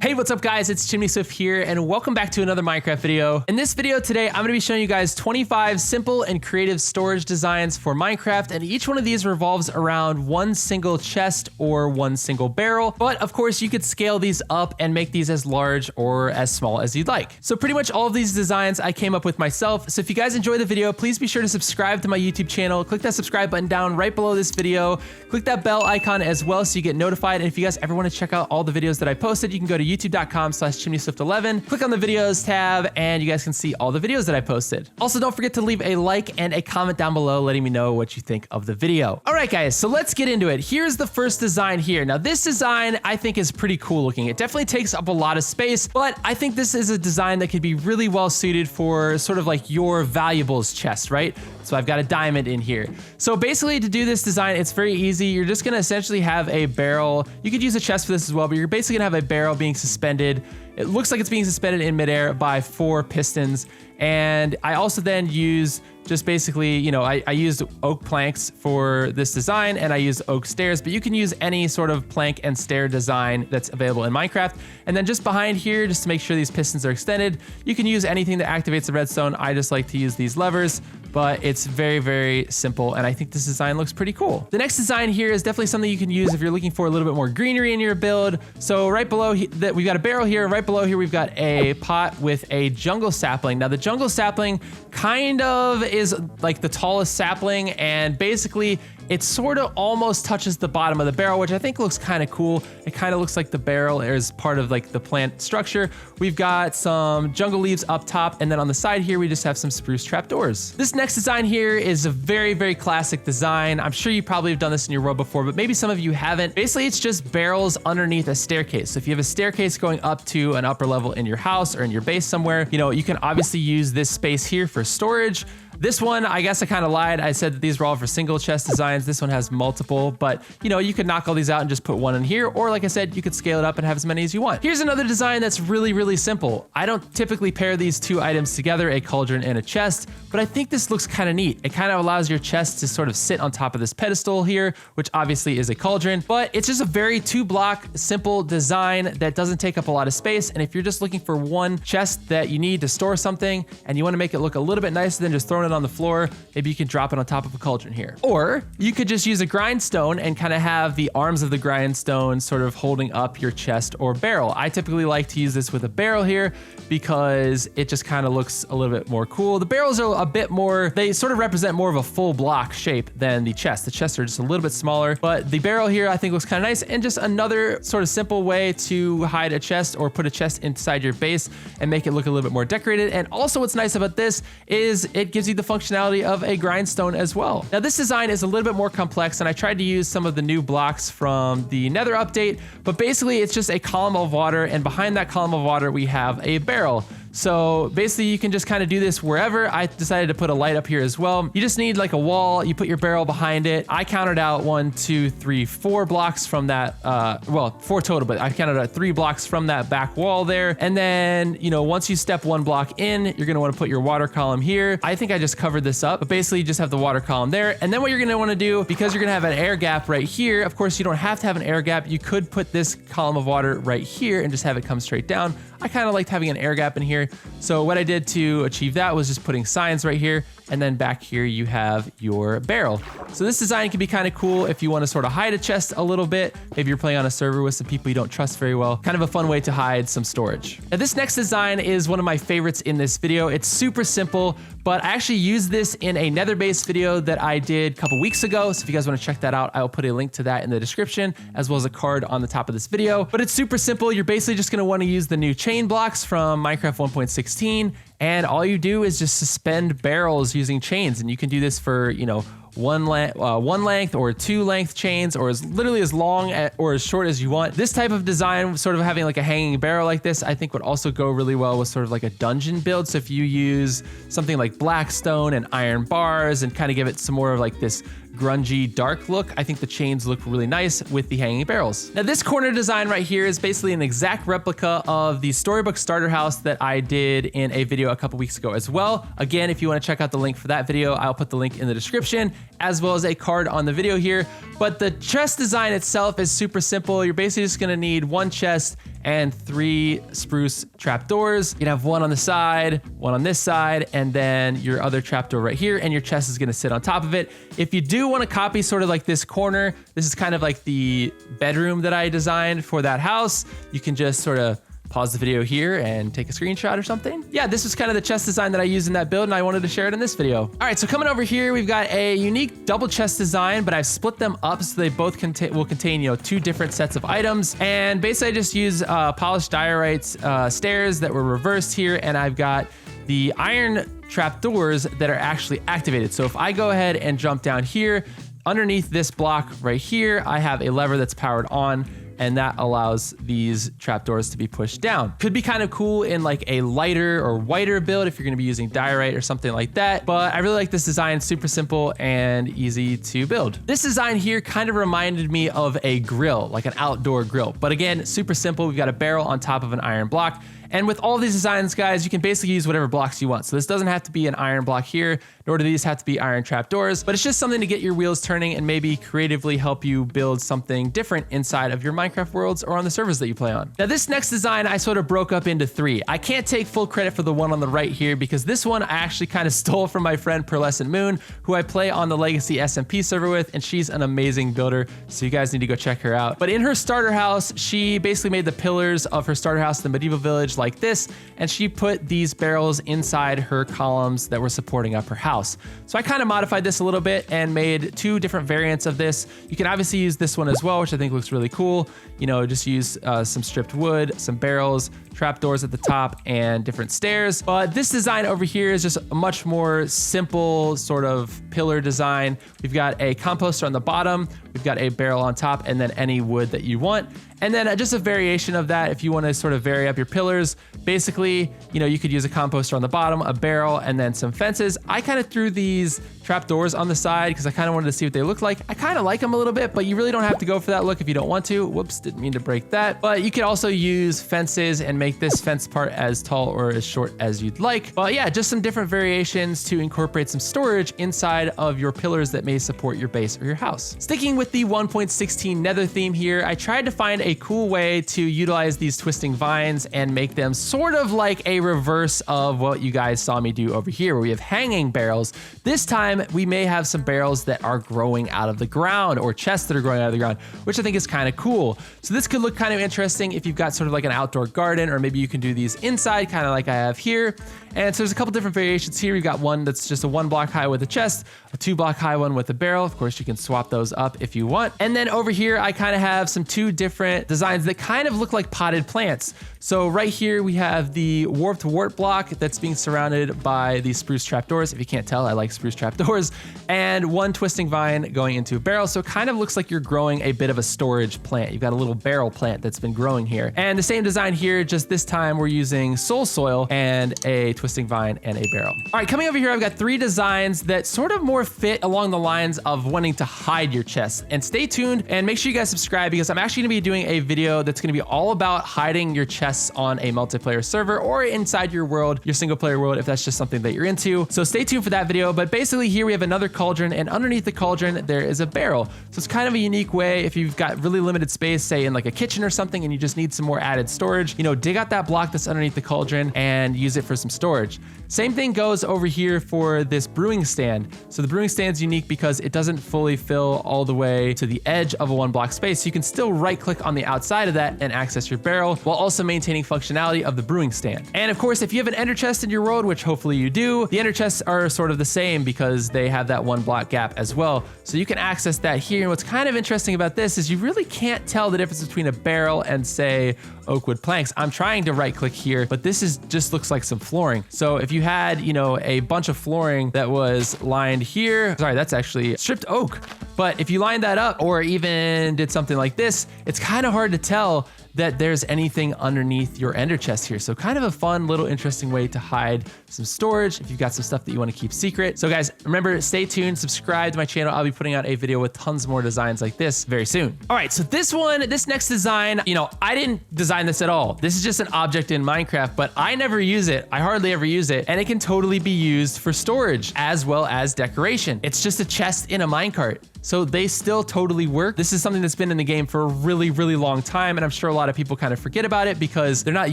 Hey, what's up guys? It's Chimney Swift here and welcome back to another Minecraft video. In this video today, I'm going to be showing you guys 25 simple and creative storage designs for Minecraft, and each one of these revolves around one single chest or one single barrel. But of course, you could scale these up and make these as large or as small as you'd like. So pretty much all of these designs I came up with myself. So if you guys enjoy the video, please be sure to subscribe to my YouTube channel. Click that subscribe button down right below this video. Click that bell icon as well so you get notified. And if you guys ever want to check out all the videos that I posted, you can go to youtube.com/chimneyswift11, click on the videos tab, and you guys can see all the videos that I posted. Also, don't forget to leave a like and a comment down below letting me know what you think of the video. All right, guys, so let's get into it. Here's the first design here. Now, this design I think is pretty cool looking. It definitely takes up a lot of space, but I think this is a design that could be really well suited for sort of like your valuables chest, right? So I've got a diamond in here. So basically to do this design, it's very easy. You're just gonna essentially have a barrel. You could use a chest for this as well, but you're basically gonna have a barrel being suspended. It looks like it's being suspended in midair by 4 pistons. And I also then use just basically, you know, I used oak planks for this design and I used oak stairs, but you can use any sort of plank and stair design that's available in Minecraft. And then just behind here, just to make sure these pistons are extended, you can use anything that activates the redstone. I just like to use these levers, but it's very, very simple. And I think this design looks pretty cool. The next design here is definitely something you can use if you're looking for a little bit more greenery in your build. So right below that, we've got a barrel here. Right below here, we've got a pot with a jungle sapling. Now the jungle sapling kind of is like the tallest sapling, and basically it sort of almost touches the bottom of the barrel, which I think looks kind of cool. It kind of looks like the barrel is part of like the plant structure. We've got some jungle leaves up top, and then on the side here, we just have some spruce trapdoors. This next design here is a very, very classic design. I'm sure you probably have done this in your world before, but maybe some of you haven't. Basically, it's just barrels underneath a staircase. So if you have a staircase going up to an upper level in your house or in your base somewhere, you know, you can obviously use this space here for storage. This one, I guess I kind of lied. I said that these were all for single chest designs. This one has multiple, but you know, you could knock all these out and just put one in here. Or like I said, you could scale it up and have as many as you want. Here's another design that's really, really simple. I don't typically pair these two items together, a cauldron and a chest, but I think this looks kind of neat. It kind of allows your chest to sort of sit on top of this pedestal here, which obviously is a cauldron, but it's just a very 2-block simple design that doesn't take up a lot of space. And if you're just looking for one chest that you need to store something and you want to make it look a little bit nicer than just throwing it on the floor, maybe you can drop it on top of a cauldron here. Or you could just use a grindstone and kind of have the arms of the grindstone sort of holding up your chest or barrel. I typically like to use this with a barrel here because it just kind of looks a little bit more cool. The barrels are a bit more, they sort of represent more of a full block shape than the chest. The chests are just a little bit smaller, but the barrel here I think looks kind of nice, and just another sort of simple way to hide a chest or put a chest inside your base and make it look a little bit more decorated. And also what's nice about this is it gives you the functionality of a grindstone as well. Now this design is a little bit more complex, and I tried to use some of the new blocks from the Nether update, but basically it's just a column of water, and behind that column of water we have a barrel. So basically you can just kind of do this wherever. I decided to put a light up here as well. You just need like a wall, you put your barrel behind it. I counted out 1, 2, 3, 4 blocks from that, well, 4 total, but I counted out 3 blocks from that back wall there. And then, you know, once you step 1 block in, you're gonna wanna put your water column here. I think I just covered this up, but basically you just have the water column there. And then what you're gonna wanna do, because you're gonna have an air gap right here, of course you don't have to have an air gap. You could put this column of water right here and just have it come straight down. I kind of liked having an air gap in here. So what I did to achieve that was just putting signs right here, and then back here you have your barrel. So this design can be kind of cool if you want to sort of hide a chest a little bit. Maybe you're playing on a server with some people you don't trust very well. Kind of a fun way to hide some storage. Now this next design is one of my favorites in this video. It's super simple, but I actually used this in a nether base video that I did a couple weeks ago. So if you guys want to check that out, I will put a link to that in the description, as well as a card on the top of this video. But it's super simple. You're basically just going to want to use the new chain blocks from Minecraft 1.16, and all you do is just suspend barrels using chains. And you can do this for, you know, one length or 2 length chains, or as literally as long or as short as you want. This type of design, sort of having like a hanging barrel like this, I think would also go really well with sort of like a dungeon build. So if you use something like blackstone and iron bars and kind of give it some more of like this grungy dark look, I think the chains look really nice with the hanging barrels. Now this corner design right here is basically an exact replica of the Storybook starter house that I did in a video a couple weeks ago as well. Again, if you want to check out the link for that video, I'll put the link in the description, as well as a card on the video here. But the chest design itself is super simple. You're basically just going to need one chest and 3 spruce trapdoors. You can have one on the side, one on this side, and then your other trapdoor right here, and your chest is gonna sit on top of it. If you do wanna copy sort of like this corner, this is kind of like the bedroom that I designed for that house. You can just sort of pause the video here and take a screenshot or something. Yeah, this was kind of the chest design that I used in that build, and I wanted to share it in this video. All right, so coming over here, we've got a unique double chest design, but I've split them up so they both will contain, you know, 2 different sets of items. And basically I just use polished diorite stairs that were reversed here, and I've got the iron trapdoors that are actually activated. So if I go ahead and jump down here, underneath this block right here, I have a lever that's powered on, and that allows these trapdoors to be pushed down. Could be kind of cool in like a lighter or whiter build if you're gonna be using diorite or something like that, but I really like this design, super simple and easy to build. This design here kind of reminded me of a grill, like an outdoor grill, but again, super simple. We've got a barrel on top of an iron block. And with all these designs, guys, you can basically use whatever blocks you want. So this doesn't have to be an iron block here, nor do these have to be iron trapdoors, but it's just something to get your wheels turning and maybe creatively help you build something different inside of your Minecraft worlds or on the servers that you play on. Now this next design, I sort of broke up into 3. I can't take full credit for the one on the right here because this one I actually kind of stole from my friend Pearlescent Moon, who I play on the Legacy SMP server with, and she's an amazing builder, so you guys need to go check her out. But in her starter house, she basically made the pillars of her starter house, the medieval village, like this, and she put these barrels inside her columns that were supporting up her house. So I kind of modified this a little bit and made 2 different variants of this. You can obviously use this one as well, which I think looks really cool. You know, just use some stripped wood, some barrels, trapdoors at the top, and different stairs. But this design over here is just a much more simple sort of pillar design. We've got a composter on the bottom, we've got a barrel on top, and then any wood that you want. And then just a variation of that if you want to sort of vary up your pillars. Basically, you know, you could use a composter on the bottom, a barrel, and then some fences. I kind of threw these trapdoors on the side because I kind of wanted to see what they look like. I kind of like them a little bit, but you really don't have to go for that look if you don't want to. Whoops, didn't mean to break that. But you could also use fences and make this fence part as tall or as short as you'd like. But yeah, just some different variations to incorporate some storage inside of your pillars that may support your base or your house. Sticking with the 1.16 Nether theme here, I tried to find a cool way to utilize these twisting vines and make them sort of like a reverse of what you guys saw me do over here, where we have hanging barrels. This time we may have some barrels that are growing out of the ground, or chests that are growing out of the ground, which I think is kind of cool. So this could look kind of interesting if you've got sort of like an outdoor garden, or maybe you can do these inside, kind of like I have here. And so there's a couple different variations here. We've got one that's just a 1 block high with a chest, a 2 block high one with a barrel. Of course, you can swap those up if you want. And then over here, I kind of have some 2 different designs that kind of look like potted plants. So right here, we have the warped wart block that's being surrounded by these spruce trapdoors. If you can't tell, I like spruce trapdoors. And 1 twisting vine going into a barrel. So it kind of looks like you're growing a bit of a storage plant. You've got a little barrel plant that's been growing here. And the same design here, just this time we're using soul soil and a twisting vine and a barrel. All right, coming over here, I've got 3 designs that sort of more fit along the lines of wanting to hide your chest. And stay tuned and make sure you guys subscribe, because I'm actually gonna be doing a video that's gonna be all about hiding your chests on a multiplayer server or inside your world, your single player world, if that's just something that you're into. So stay tuned for that video. But basically here we have another cauldron, and underneath the cauldron, there is a barrel. So it's kind of a unique way if you've got really limited space, say in like a kitchen or something, and you just need some more added storage, you know, dig out that block that's underneath the cauldron and use it for some storage. Same thing goes over here for this brewing stand. So the brewing stand's unique because it doesn't fully fill all the way to the edge of a 1 block space. So you can still right click on the outside of that and access your barrel while also maintaining functionality of the brewing stand. And of course, if you have an ender chest in your world, which hopefully you do, the ender chests are sort of the same because they have that 1 block gap as well. So you can access that here. And what's kind of interesting about this is you really can't tell the difference between a barrel and, say, oak wood planks. I'm trying to right click here, but this is just looks like some flooring. So if you had, you know, a bunch of flooring that was lined here, sorry, that's actually stripped oak. But if you lined that up or even did something like this, it's kind of hard to tell that there's anything underneath your ender chest here. So kind of a fun little interesting way to hide some storage if you've got some stuff that you want to keep secret. So guys, remember, stay tuned, subscribe to my channel. I'll be putting out a video with tons more designs like this very soon. All right, so this next design, you know, I didn't design this at all. This is just an object in Minecraft, but I never use it. I hardly ever use it, and it can totally be used for storage as well as decoration. It's just a chest in a minecart. So they still totally work. This is something that's been in the game for a really, really long time. And I'm sure a lot of people kind of forget about it because they're not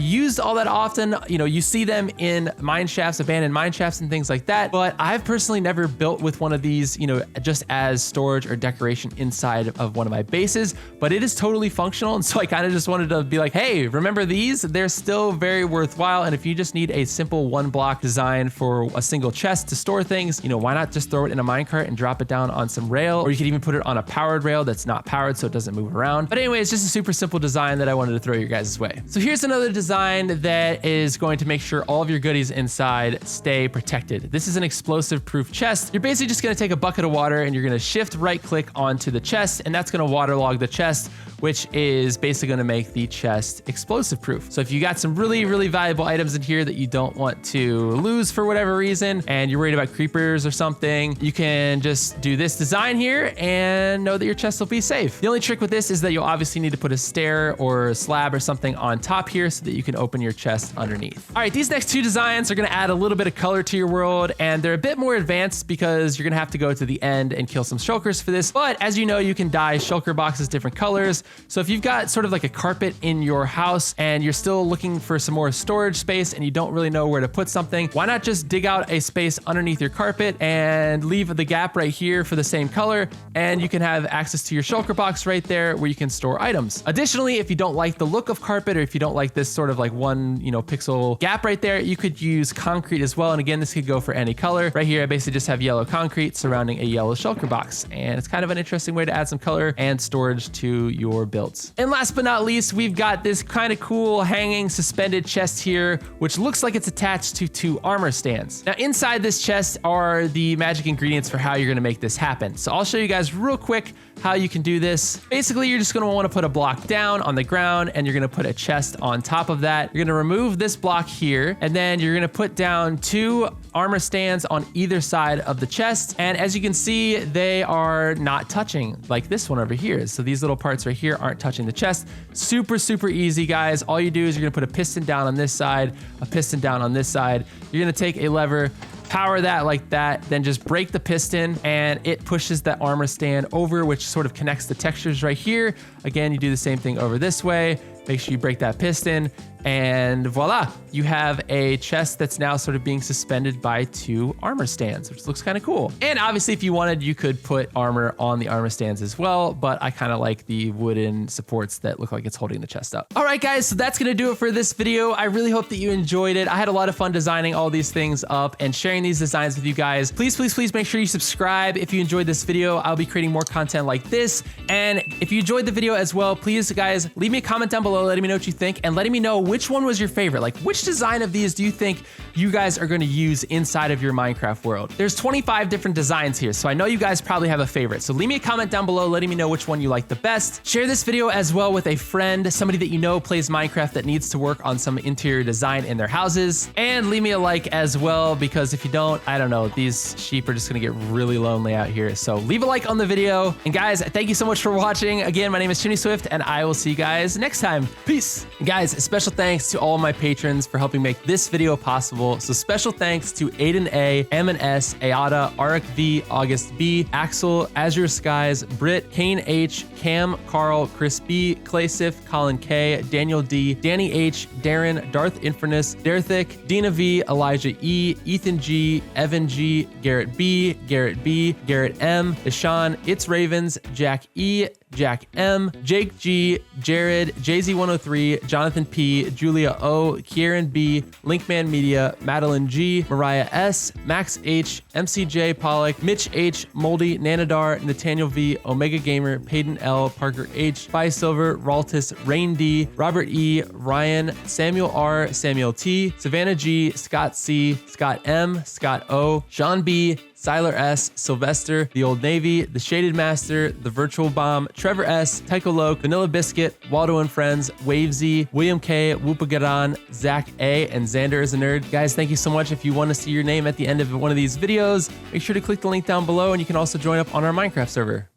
used all that often. You know, you see them in mine shafts, abandoned mine shafts and things like that. But I've personally never built with one of these, you know, just as storage or decoration inside of one of my bases, but it is totally functional. And so I kind of just wanted to be like, hey, remember these? They're still very worthwhile. And if you just need a simple 1-block design for a single chest to store things, you know, why not just throw it in a minecart and drop it down on some rail? Or you could even put it on a powered rail that's not powered so it doesn't move around. But anyway, it's just a super simple design that I wanted to throw your guys' way. So here's another design that is going to make sure all of your goodies inside stay protected. This is an explosive proof chest. You're basically just gonna take a bucket of water and you're gonna shift right click onto the chest, and that's gonna waterlog the chest, which is basically gonna make the chest explosive proof. So if you got some really, really valuable items in here that you don't want to lose for whatever reason, and you're worried about creepers or something, you can just do this design here and know that your chest will be safe. The only trick with this is that you'll obviously need to put a stair or a slab or something on top here so that you can open your chest underneath. All right, these next two designs are gonna add a little bit of color to your world, and they're a bit more advanced because you're gonna have to go to the end and kill some shulkers for this. But as you know, you can dye shulker boxes different colors. So if you've got sort of like a carpet in your house and you're still looking for some more storage space and you don't really know where to put something, why not just dig out a space underneath your carpet and leave the gap right here for the same color, and you can have access to your shulker box right there where you can store items. Additionally, if you don't like the look of carpet, or if you don't like this sort of like one, you know, pixel gap right there, you could use concrete as well. And again, this could go for any color. Right here, I basically just have yellow concrete surrounding a yellow shulker box, and it's kind of an interesting way to add some color and storage to your builds. And last but not least, we've got this kind of cool hanging suspended chest here, which looks like it's attached to 2 armor stands. Now inside this chest are the magic ingredients for how you're gonna make this happen. So I'll show you guys real quick how you can do this. Basically, you're just gonna wanna put a block down on the ground and you're gonna put a chest on top of that. You're gonna remove this block here, and then you're gonna put down 2 armor stands on either side of the chest. And as you can see, they are not touching like this one over here. So these little parts right here aren't touching the chest. Super, super easy, guys. All you do is you're gonna put a piston down on this side, a piston down on this side. You're gonna take a lever, power that like that, then just break the piston and it pushes that armor stand over, which sort of connects the textures right here. Again, you do the same thing over this way. Make sure you break that piston, and voila, you have a chest that's now sort of being suspended by 2 armor stands, which looks kind of cool. And obviously, if you wanted, you could put armor on the armor stands as well, but I kind of like the wooden supports that look like it's holding the chest up. All right, guys, so that's gonna do it for this video. I really hope that you enjoyed it. I had a lot of fun designing all these things up and sharing these designs with you guys. Please, please, please make sure you subscribe if you enjoyed this video. I'll be creating more content like this. And if you enjoyed the video as well, please, guys, leave me a comment down below, letting me know what you think, and letting me know which one was your favorite. Like, which design of these do you think you guys are gonna use inside of your Minecraft world? There's 25 different designs here, so I know you guys probably have a favorite. So leave me a comment down below, letting me know which one you like the best. Share this video as well with a friend, somebody that you know plays Minecraft that needs to work on some interior design in their houses. And leave me a like as well, because if you don't, I don't know, these sheep are just gonna get really lonely out here. So leave a like on the video. And guys, thank you so much for watching. Again, my name is Chimney Swift, and I will see you guys next time. Peace. And guys, a special thanks to all of my patrons for helping make this video possible. So special thanks to Aiden A, M and S, Ayada, Arik V, August B, Axel, Azure Skies, Britt, Kane H, Cam, Carl, Chris B, Claysif, Colin K, Daniel D, Danny H, Darren, Darth Infernus, Derthic, Dina V, Elijah E, Ethan G, Evan G, Garrett B, Garrett M, Ishan, It's Ravens, Jack E, Jack M, Jake G, Jared, JZ103, Jonathan P, Julia O, Kieran B, Linkman Media, Madeline G, Mariah S, Max H, MCJ Pollock, Mitch H, Moldy, Nanadar, Nathaniel V, Omega Gamer, Payton L, Parker H, Spy Silver, Raltus, Rain D, Robert E, Ryan, Samuel R, Samuel T, Savannah G, Scott C, Scott M, Scott O, Sean B, Siler S, Sylvester, The Old Navy, The Shaded Master, The Virtual Bomb, Trevor S, Tycho Loke, Vanilla Biscuit, Waldo and Friends, Wavesy, William K, Whoopagadan, Zach A, and Xander is a Nerd. Guys, thank you so much. If you want to see your name at the end of one of these videos, make sure to click the link down below, and you can also join up on our Minecraft server.